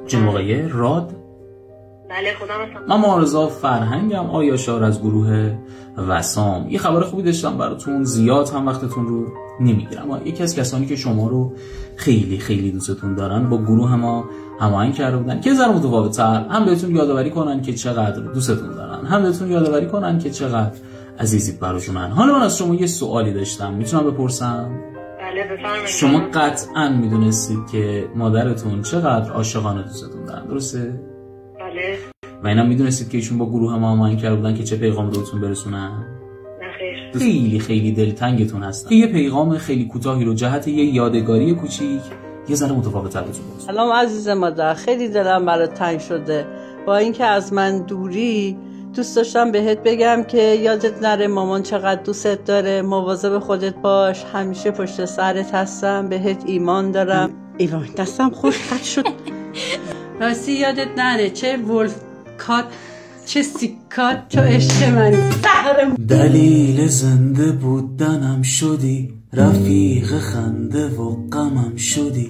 جناب آقای راد. بله خودم هستم. من معارضا فرهنگم، آیا شعر از گروه وسام. یه خبر خوبی داشتم براتون، زیاد هم وقتتون رو نمیگیرم، اما یکی از کسانی که شما رو خیلی خیلی دوستتون دارن با گروه ما هماهنگ کرده بودن که ذره متفاوت‌تر هم بهتون یادآوری کنن که چقدر دوستتون دارن، هم بهتون یادآوری کنن که چقدر عزیزید براشونن. حالا من از شما یه سوالی داشتم، میتونم بپرسم؟ بله بفرمایید. شما قطعاً میدونستید که مادرتون چقدر عاشقانه دوستتون دارن، درسته؟ بله. و اینم میدونستید که ایشون با گروه ما هماهنگ کرده بودن که چه پیغام بهتون برسونن؟ نخیر. خیلی خیلی دلتنگتون هستن. یه پیغام خیلی کوتاهی رو جهت یه یادگاری کوچیک یه ذره متفاوت‌تر بهتون برسونم. سلام عزیز مادر، خیلی دلم برات تنگ شده. با اینکه از من دوری، دوست داشتم بهت بگم که یادت نره مامان چقدر دوستت داره. مواظب خودت باش، همیشه پشت سرت هستم، بهت ایمان دارم. ایوان دستم خوش خط شد. راستی یادت نره چه ولف کات چه سیکات تو عشق من. دلیل زنده بودنم شدی، رفیق خنده و غمم شدی.